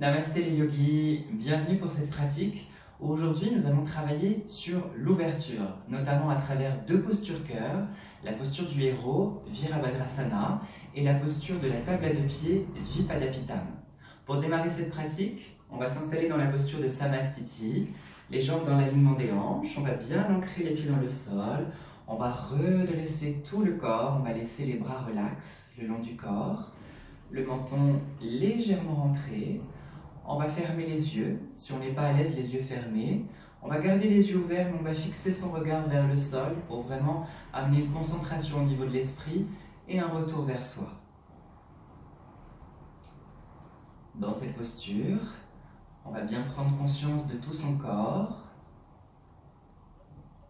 Namasté les yogis, bienvenue pour cette pratique. Aujourd'hui, nous allons travailler sur l'ouverture, notamment à travers deux postures cœur, la posture du héros, Virabhadrasana, et la posture de la table à deux pieds, Vipadapittam. Pour démarrer cette pratique, on va s'installer dans la posture de Samastiti, les jambes dans l'alignement des hanches, on va bien ancrer les pieds dans le sol, on va redresser tout le corps, on va laisser les bras relax le long du corps, le menton légèrement rentré. On va fermer les yeux, si on n'est pas à l'aise, les yeux fermés. On va garder les yeux ouverts, mais on va fixer son regard vers le sol pour vraiment amener une concentration au niveau de l'esprit et un retour vers soi. Dans cette posture, on va bien prendre conscience de tout son corps.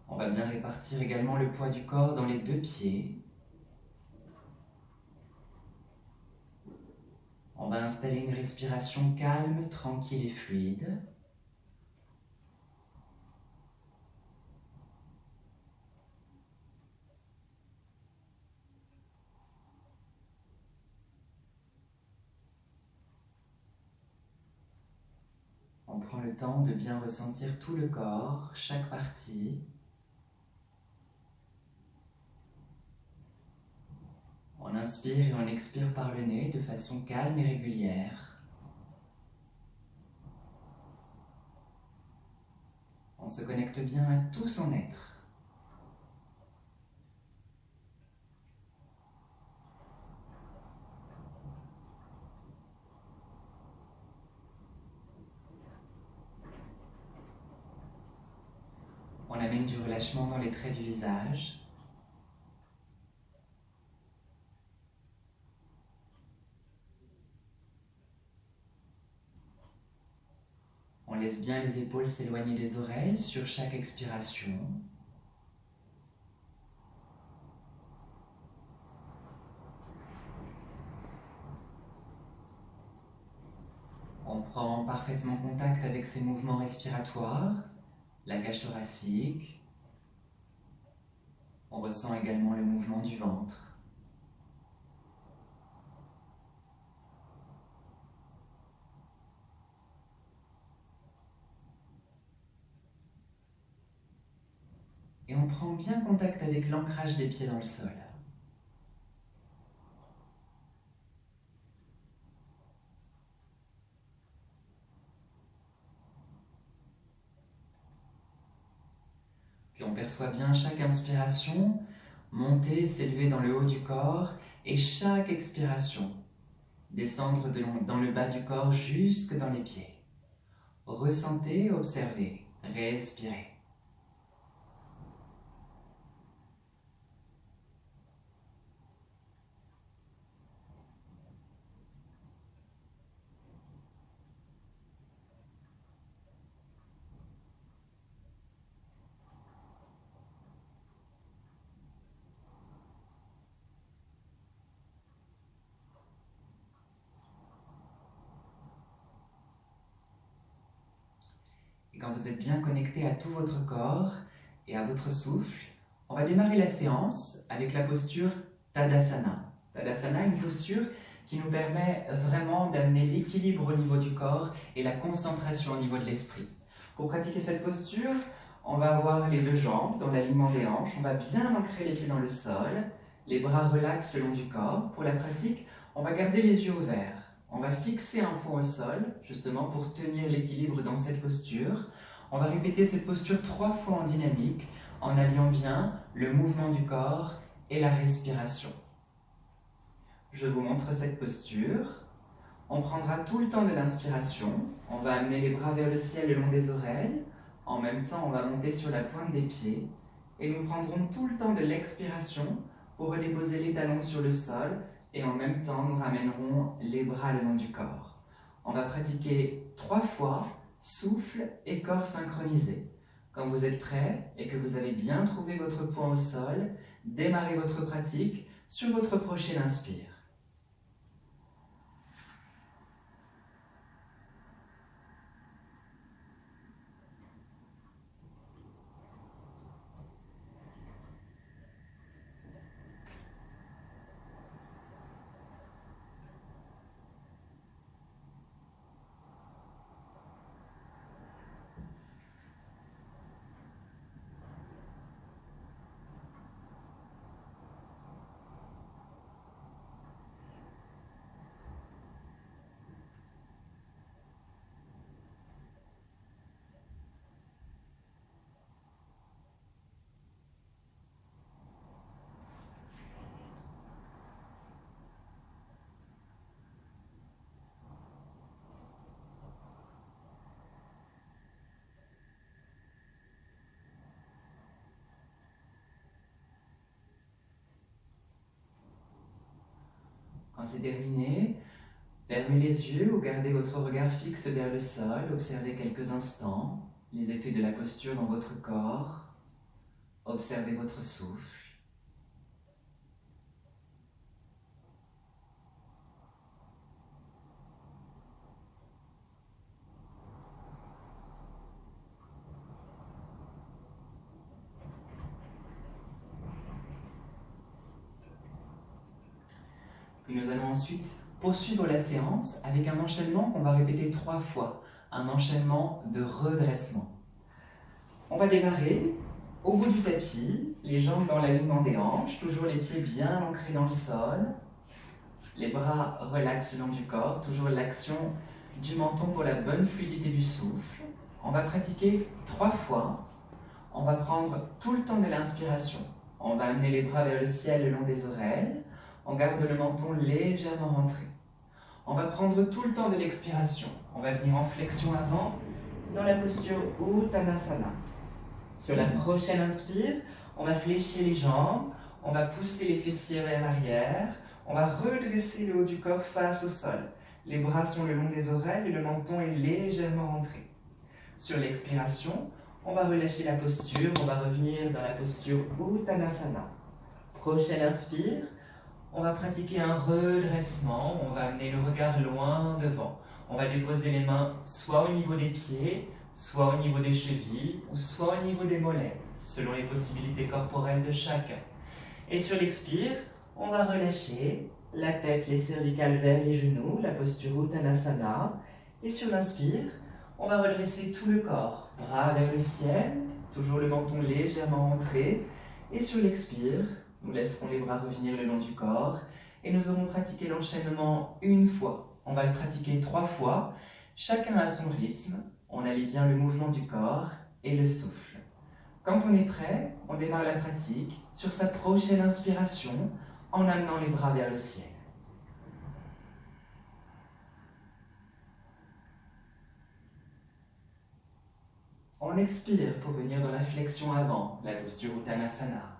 On va bien répartir également le poids du corps dans les deux pieds. On va installer une respiration calme, tranquille et fluide. On prend le temps de bien ressentir tout le corps, chaque partie. On inspire et on expire par le nez de façon calme et régulière. On se connecte bien à tout son être. On amène du relâchement dans les traits du visage. On laisse bien les épaules s'éloigner des oreilles sur chaque expiration. On prend parfaitement contact avec ses mouvements respiratoires, la cage thoracique. On ressent également le mouvement du ventre. Et on prend bien contact avec l'ancrage des pieds dans le sol. Puis on perçoit bien chaque inspiration monter, s'élever dans le haut du corps et chaque expiration descendre dans le bas du corps jusque dans les pieds. Ressentez, observez, respirez. Et quand vous êtes bien connecté à tout votre corps et à votre souffle, on va démarrer la séance avec la posture Tadasana. Tadasana, une posture qui nous permet vraiment d'amener l'équilibre au niveau du corps et la concentration au niveau de l'esprit. Pour pratiquer cette posture, on va avoir les deux jambes dans l'alignement des hanches, on va bien ancrer les pieds dans le sol, les bras relaxent le long du corps. Pour la pratique, on va garder les yeux ouverts. On va fixer un point au sol, justement pour tenir l'équilibre dans cette posture. On va répéter cette posture 3 fois en dynamique, en alliant bien le mouvement du corps et la respiration. Je vous montre cette posture. On prendra tout le temps de l'inspiration. On va amener les bras vers le ciel le long des oreilles. En même temps, on va monter sur la pointe des pieds. Et nous prendrons tout le temps de l'expiration pour redéposer les talons sur le sol. Et en même temps, nous ramènerons les bras le long du corps. On va pratiquer 3 fois, souffle et corps synchronisé. Quand vous êtes prêt et que vous avez bien trouvé votre point au sol, démarrez votre pratique sur votre prochaine inspire. Quand c'est terminé, fermez les yeux ou gardez votre regard fixe vers le sol, observez quelques instants les effets de la posture dans votre corps, observez votre souffle. Puis nous allons ensuite poursuivre la séance avec un enchaînement qu'on va répéter 3 fois, un enchaînement de redressement. On va démarrer au bout du tapis, les jambes dans l'alignement des hanches, toujours les pieds bien ancrés dans le sol, les bras relaxent le long du corps, toujours l'action du menton pour la bonne fluidité du souffle. On va pratiquer 3 fois, on va prendre tout le temps de l'inspiration, on va amener les bras vers le ciel le long des oreilles, on garde le menton légèrement rentré. On va prendre tout le temps de l'expiration. On va venir en flexion avant dans la posture Uttanasana. Sur la prochaine inspire, on va fléchir les jambes, on va pousser les fessiers vers l'arrière, on va redresser le haut du corps face au sol. Les bras sont le long des oreilles et le menton est légèrement rentré. Sur l'expiration, on va relâcher la posture, on va revenir dans la posture Uttanasana. Prochaine inspire. On va pratiquer un redressement, on va amener le regard loin devant. On va déposer les mains soit au niveau des pieds, soit au niveau des chevilles, ou soit au niveau des mollets, selon les possibilités corporelles de chacun. Et sur l'expire, on va relâcher la tête, les cervicales vers les genoux, la posture Uttanasana. Et sur l'inspire, on va redresser tout le corps, bras vers le ciel, toujours le menton légèrement rentré. Et sur l'expire, nous laisserons les bras revenir le long du corps et nous aurons pratiqué l'enchaînement une fois. On va le pratiquer 3 fois, chacun à son rythme. On allie bien le mouvement du corps et le souffle. Quand on est prêt, on démarre la pratique sur sa prochaine inspiration en amenant les bras vers le ciel. On expire pour venir dans la flexion avant, la posture Uttanasana.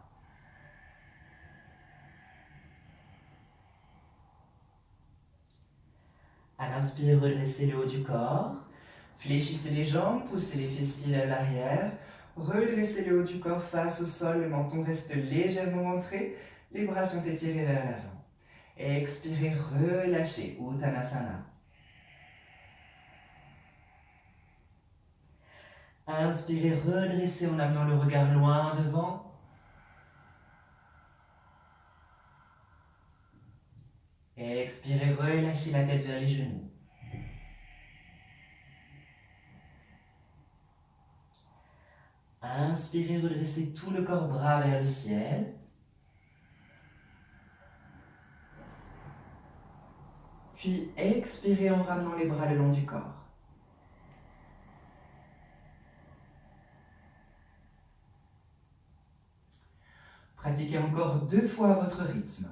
À l'inspire, redressez le haut du corps, fléchissez les jambes, poussez les fessiers vers l'arrière, redressez le haut du corps face au sol, le menton reste légèrement rentré, les bras sont étirés vers l'avant. Et expirez, relâchez, Uttanasana. Inspirez, redressez en amenant le regard loin devant. Et expirez, relâchez la tête vers les genoux. Inspirez, redressez tout le corps, bras vers le ciel. Puis expirez en ramenant les bras le long du corps. Pratiquez encore 2 fois à votre rythme.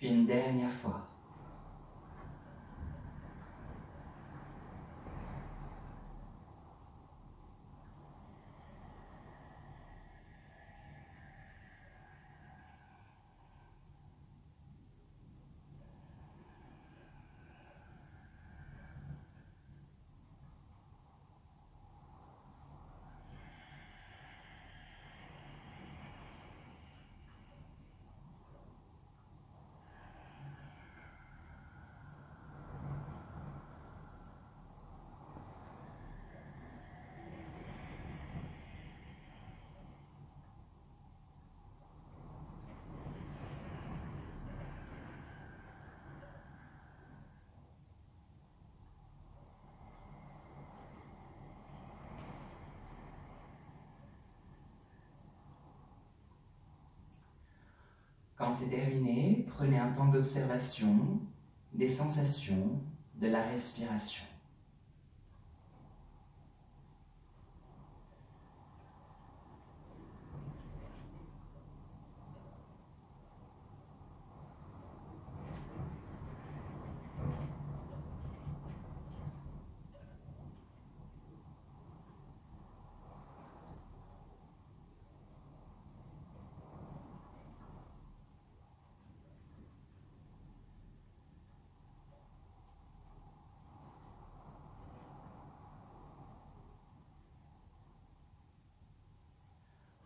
Puis une dernière fois. Quand c'est terminé, prenez un temps d'observation des sensations, de la respiration.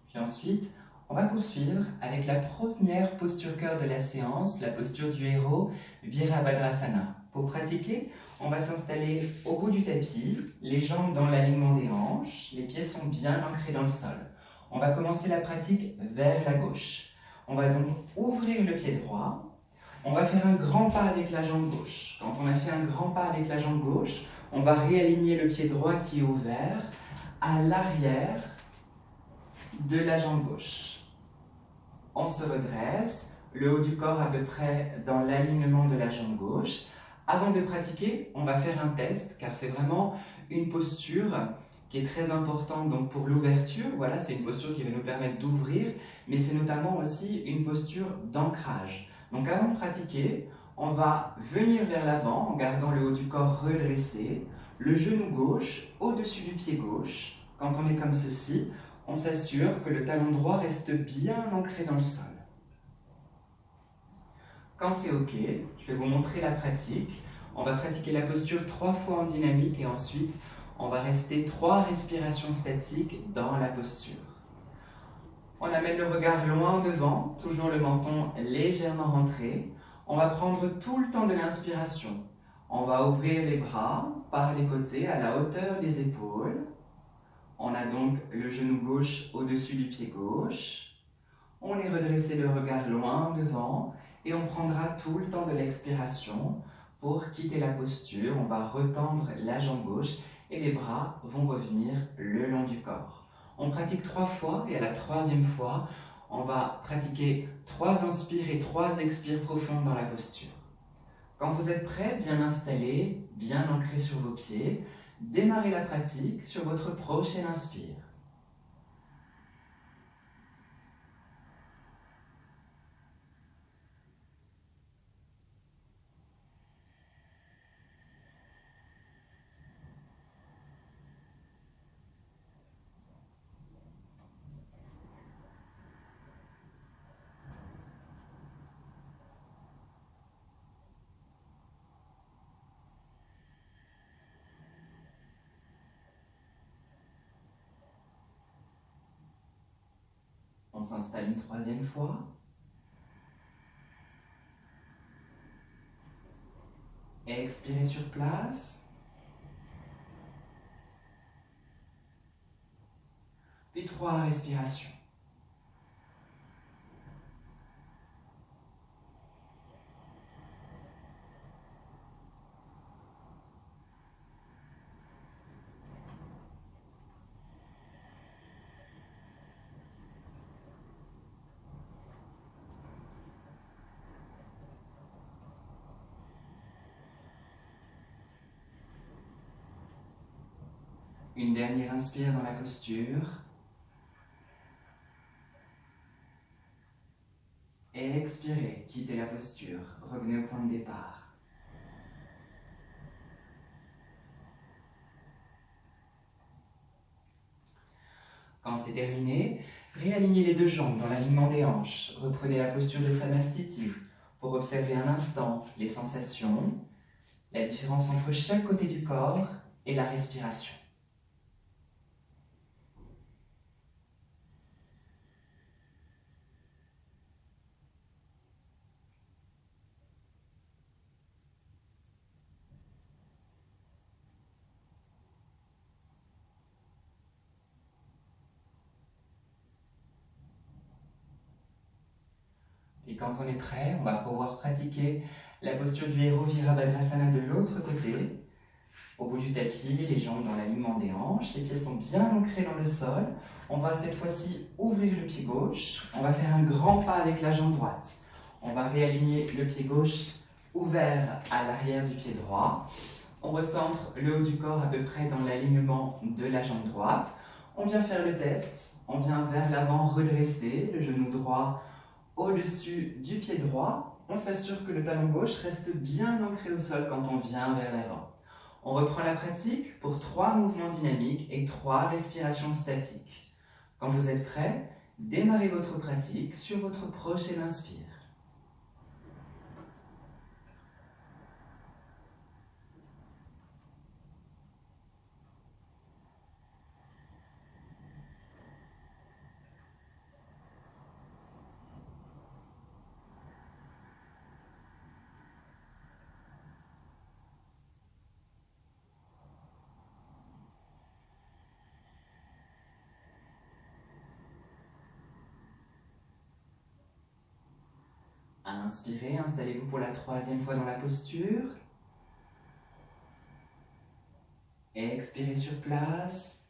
Puis ensuite, on va poursuivre avec la première posture cœur de la séance, la posture du héros, Virabhadrasana. Pour pratiquer, on va s'installer au bout du tapis, les jambes dans l'alignement des hanches, les pieds sont bien ancrés dans le sol. On va commencer la pratique vers la gauche. On va donc ouvrir le pied droit. On va faire un grand pas avec la jambe gauche. Quand on a fait un grand pas avec la jambe gauche, on va réaligner le pied droit qui est ouvert à l'arrière de la jambe gauche. On se redresse, le haut du corps à peu près dans l'alignement de la jambe gauche. Avant de pratiquer, on va faire un test, car c'est vraiment une posture qui est très importante donc pour l'ouverture. Voilà, c'est une posture qui va nous permettre d'ouvrir, mais c'est notamment aussi une posture d'ancrage. Donc avant de pratiquer, on va venir vers l'avant en gardant le haut du corps redressé, le genou gauche au-dessus du pied gauche. Quand on est comme ceci, on s'assure que le talon droit reste bien ancré dans le sol. Quand c'est OK, je vais vous montrer la pratique. On va pratiquer la posture 3 fois en dynamique et ensuite, on va rester 3 respirations statiques dans la posture. On amène le regard loin devant, toujours le menton légèrement rentré. On va prendre tout le temps de l'inspiration. On va ouvrir les bras par les côtés à la hauteur des épaules. On a donc le genou gauche au-dessus du pied gauche. On est redressé le regard loin devant et on prendra tout le temps de l'expiration pour quitter la posture. On va retendre la jambe gauche et les bras vont revenir le long du corps. On pratique 3 fois et à la 3e fois, on va pratiquer 3 inspires et 3 expires profondes dans la posture. Quand vous êtes prêt, bien installé, bien ancré sur vos pieds, démarrez la pratique sur votre prochaine inspire. On s'installe une 3e fois. Expirez sur place. Puis 3 respirations. Une dernière inspire dans la posture. Et expirez, quittez la posture, revenez au point de départ. Quand c'est terminé, réalignez les 2 jambes dans l'alignement des hanches. Reprenez la posture de Samastiti pour observer un instant les sensations, la différence entre chaque côté du corps et la respiration. Et quand on est prêt, on va pouvoir pratiquer la posture du héros Virabhadrasana de l'autre côté. Au bout du tapis, les jambes dans l'alignement des hanches, les pieds sont bien ancrés dans le sol. On va cette fois-ci ouvrir le pied gauche. On va faire un grand pas avec la jambe droite. On va réaligner le pied gauche ouvert à l'arrière du pied droit. On recentre le haut du corps à peu près dans l'alignement de la jambe droite. On vient faire le test. On vient vers l'avant redresser le genou droit au-dessus du pied droit. On s'assure que le talon gauche reste bien ancré au sol quand on vient vers l'avant. On reprend la pratique pour 3 mouvements dynamiques et 3 respirations statiques. Quand vous êtes prêts, démarrez votre pratique sur votre prochaine inspire. Inspirez, installez-vous pour la 3e fois dans la posture. Expirez sur place.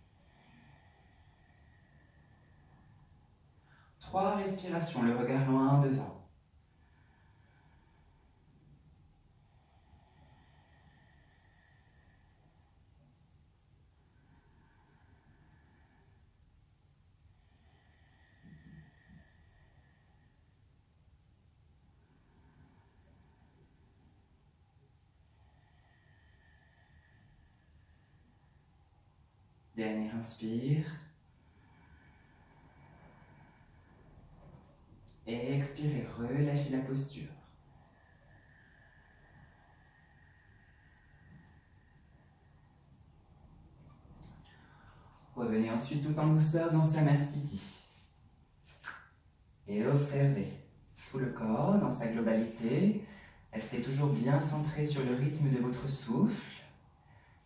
3 respirations, le regard loin devant. Dernière inspire. Et expirez, relâchez la posture. Revenez ensuite tout en douceur dans Samastiti. Et observez tout le corps dans sa globalité. Restez toujours bien centré sur le rythme de votre souffle.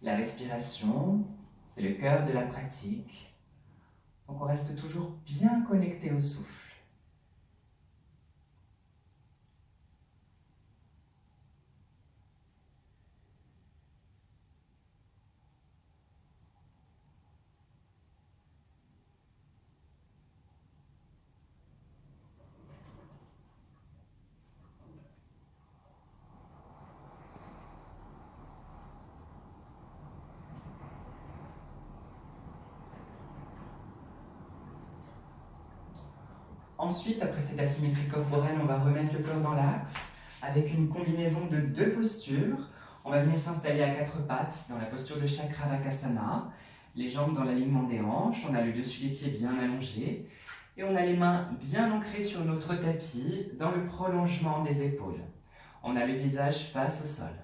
La respiration, c'est le cœur de la pratique. Donc on reste toujours bien connecté au souffle. Ensuite, après cette asymétrie corporelle, on va remettre le corps dans l'axe avec une combinaison de 2 postures. On va venir s'installer à 4 pattes dans la posture de Chakravakasana, les jambes dans l'alignement des hanches, on a le dessus des pieds bien allongé et on a les mains bien ancrées sur notre tapis dans le prolongement des épaules. On a le visage face au sol.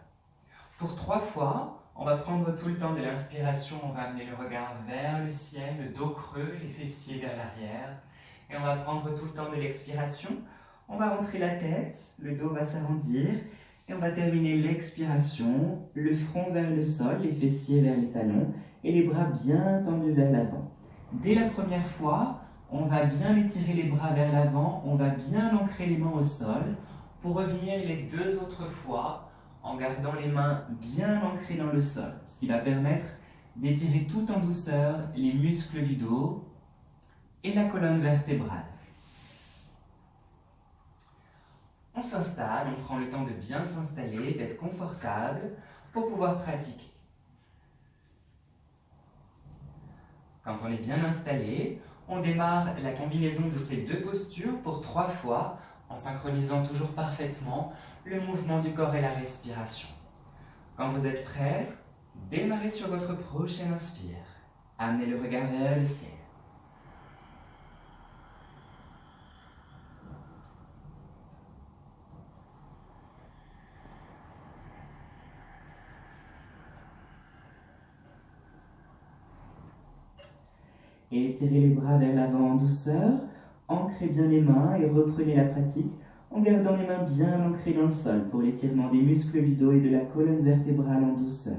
Pour 3 fois, on va prendre tout le temps de l'inspiration, on va amener le regard vers le ciel, le dos creux, les fessiers vers l'arrière. Et on va prendre tout le temps de l'expiration. On va rentrer la tête, le dos va s'arrondir. Et on va terminer l'expiration, le front vers le sol, les fessiers vers les talons et les bras bien tendus vers l'avant. Dès la première fois, on va bien étirer les bras vers l'avant, on va bien ancrer les mains au sol pour revenir les 2 autres fois en gardant les mains bien ancrées dans le sol, ce qui va permettre d'étirer tout en douceur les muscles du dos et la colonne vertébrale. On s'installe, on prend le temps de bien s'installer, d'être confortable pour pouvoir pratiquer. Quand on est bien installé, on démarre la combinaison de ces 2 postures pour 3 fois en synchronisant toujours parfaitement le mouvement du corps et la respiration. Quand vous êtes prêts, démarrez sur votre prochaine inspire. Amenez le regard vers le ciel. Et étirez les bras vers l'avant en douceur, ancrez bien les mains et reprenez la pratique en gardant les mains bien ancrées dans le sol pour l'étirement des muscles du dos et de la colonne vertébrale en douceur.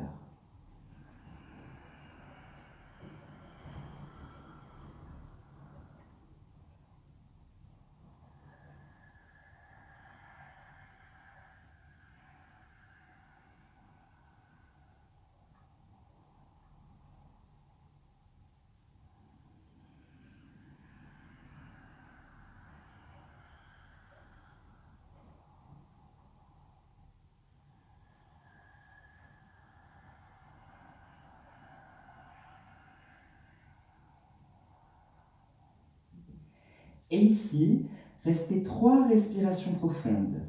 Et ici, restez 3 respirations profondes.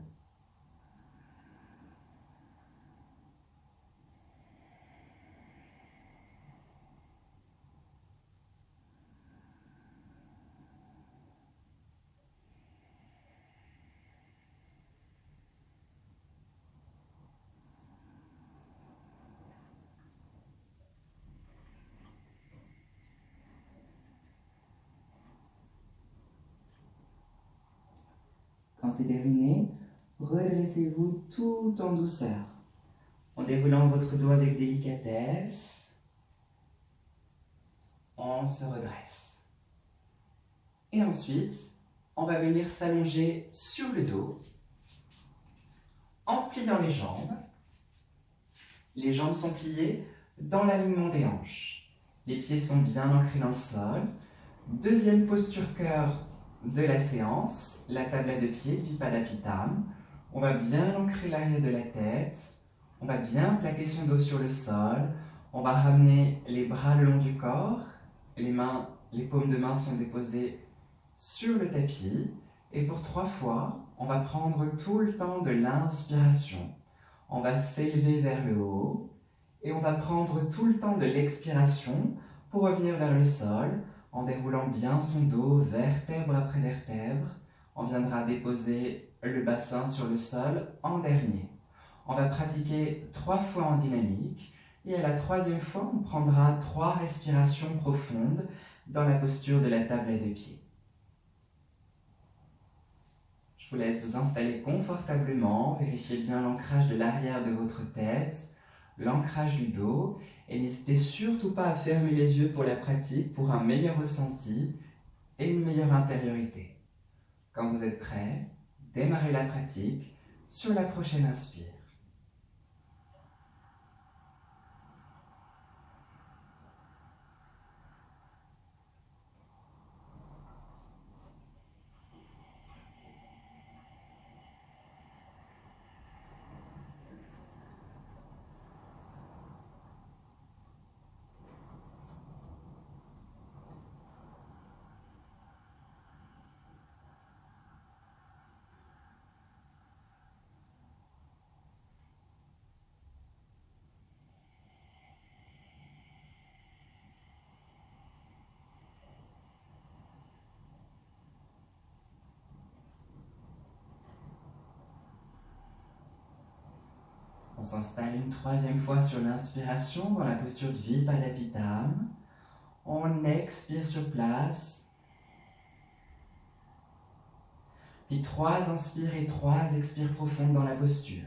Quand c'est terminé, redressez-vous tout en douceur, en déroulant votre dos avec délicatesse. On se redresse. Et ensuite, on va venir s'allonger sur le dos, en pliant les jambes. Les jambes sont pliées dans l'alignement des hanches. Les pieds sont bien ancrés dans le sol. Deuxième posture cœur de la séance, la tablette de pied, Vipadapittam. On va bien ancrer l'arrière de la tête. On va bien plaquer son dos sur le sol. On va ramener les bras le long du corps. Les paumes de main sont déposées sur le tapis. Et pour 3 fois, on va prendre tout le temps de l'inspiration. On va s'élever vers le haut. Et on va prendre tout le temps de l'expiration pour revenir vers le sol, en déroulant bien son dos, vertèbre après vertèbre. On viendra déposer le bassin sur le sol en dernier. On va pratiquer 3 fois en dynamique et à la 3e fois, on prendra 3 respirations profondes dans la posture de la tablette de pied. Je vous laisse vous installer confortablement, vérifiez bien l'ancrage de l'arrière de votre tête, l'ancrage du dos, et n'hésitez surtout pas à fermer les yeux pour la pratique, pour un meilleur ressenti et une meilleure intériorité. Quand vous êtes prêt, démarrez la pratique sur la prochaine inspire. On s'installe une 3e fois sur l'inspiration dans la posture de Vipadapittam. On expire sur place. Puis 3 inspires et 3 expires profondes dans la posture.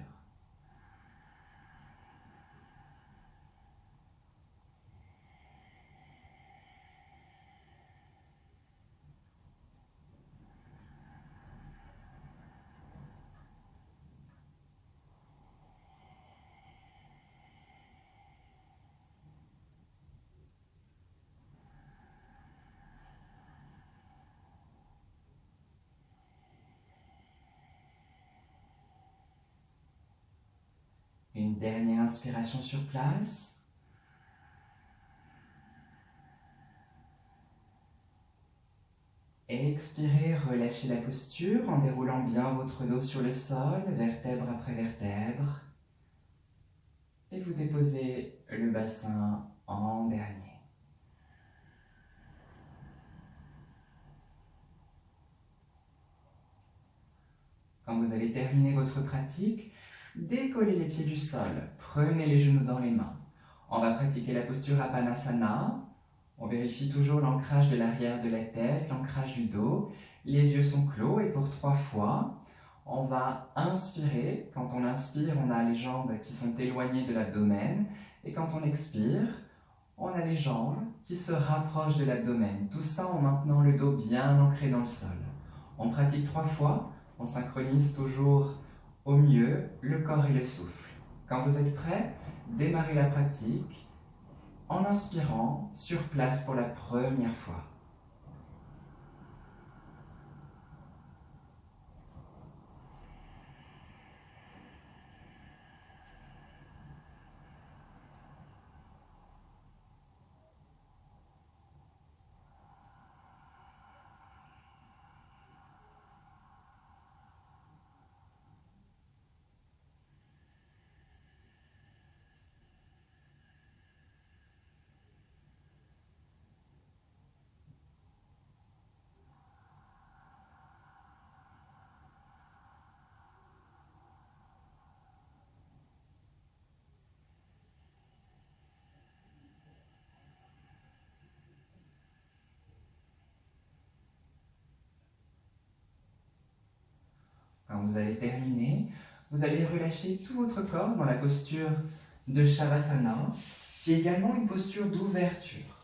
Une dernière inspiration sur place. Expirez, relâchez la posture en déroulant bien votre dos sur le sol, vertèbre après vertèbre. Et vous déposez le bassin en dernier. Quand vous avez terminé votre pratique, décollez les pieds du sol, prenez les genoux dans les mains. On va pratiquer la posture Apanasana. On vérifie toujours l'ancrage de l'arrière de la tête, l'ancrage du dos. Les yeux sont clos et pour 3 fois, on va inspirer. Quand on inspire, on a les jambes qui sont éloignées de l'abdomen. Et quand on expire, on a les jambes qui se rapprochent de l'abdomen. Tout ça en maintenant le dos bien ancré dans le sol. On pratique 3 fois. On synchronise toujours au mieux le corps et le souffle. Quand vous êtes prêts, démarrez la pratique en inspirant sur place pour la première fois. vous allez terminer, vous allez relâcher tout votre corps dans la posture de Shavasana, qui est également une posture d'ouverture.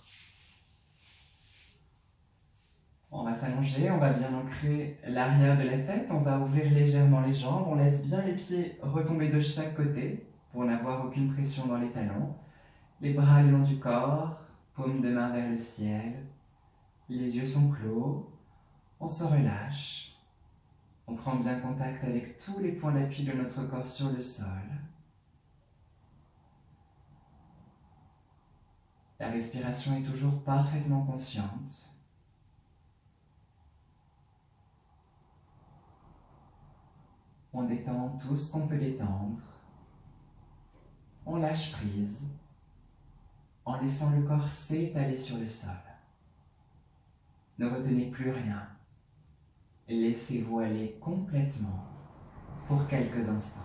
On va s'allonger, on va bien ancrer l'arrière de la tête, on va ouvrir légèrement les jambes, on laisse bien les pieds retomber de chaque côté pour n'avoir aucune pression dans les talons. Les bras le long du corps, paume de main vers le ciel, les yeux sont clos, on se relâche, on prend bien contact avec tous les points d'appui de notre corps sur le sol. La respiration est toujours parfaitement consciente. On détend tout ce qu'on peut détendre. On lâche prise en laissant le corps s'étaler sur le sol. Ne retenez plus rien. Laissez-vous aller complètement pour quelques instants.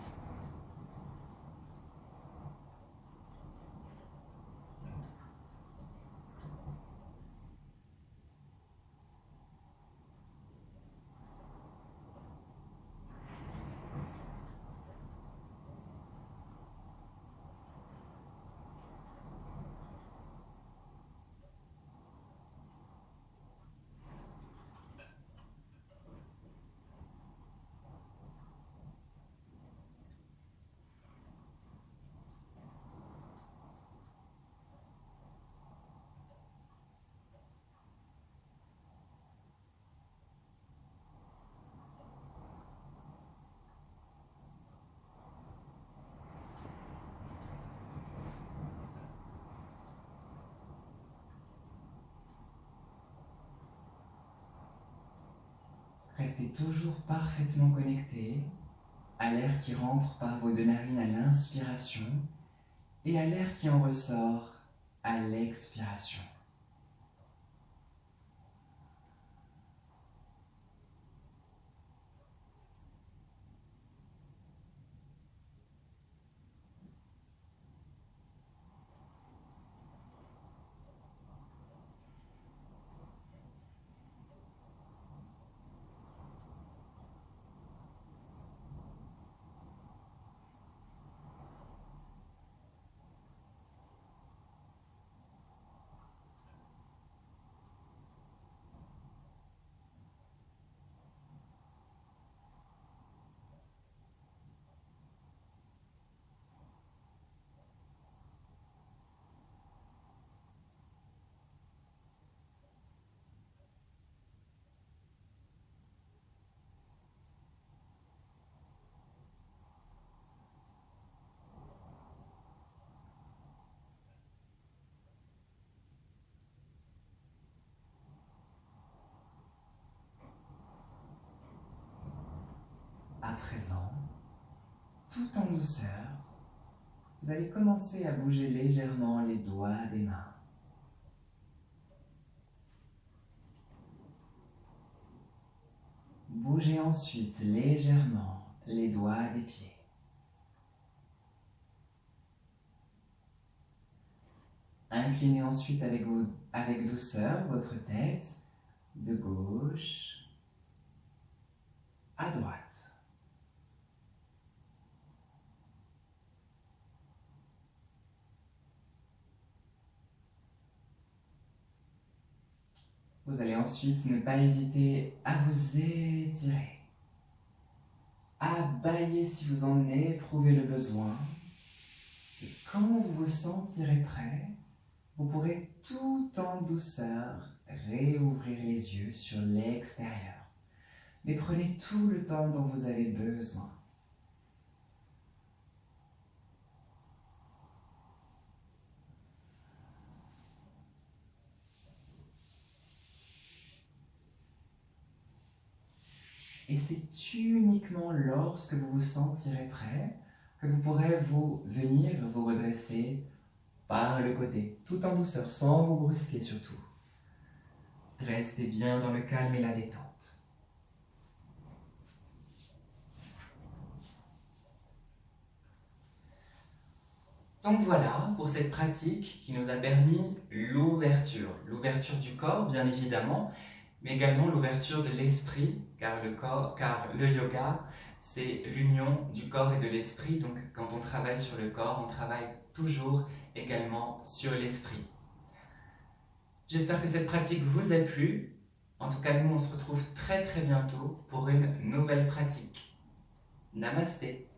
Restez toujours parfaitement connecté à l'air qui rentre par vos deux narines à l'inspiration et à l'air qui en ressort à l'expiration. À présent, tout en douceur, vous allez commencer à bouger légèrement les doigts des mains. Bougez ensuite légèrement les doigts des pieds. Inclinez ensuite avec douceur votre tête de gauche à droite. Vous allez ensuite ne pas hésiter à vous étirer, à bâiller si vous en éprouvez le besoin. Et quand vous vous sentirez prêt, vous pourrez tout en douceur réouvrir les yeux sur l'extérieur. Mais prenez tout le temps dont vous avez besoin. Et c'est uniquement lorsque vous vous sentirez prêt que vous pourrez venir vous redresser par le côté, tout en douceur, sans vous brusquer surtout. Restez bien dans le calme et la détente. Donc voilà pour cette pratique qui nous a permis l'ouverture du corps bien évidemment, mais également l'ouverture de l'esprit, car le yoga, c'est l'union du corps et de l'esprit. Donc quand on travaille sur le corps, on travaille toujours également sur l'esprit. J'espère que cette pratique vous a plu. En tout cas, nous, on se retrouve très bientôt pour une nouvelle pratique. Namasté.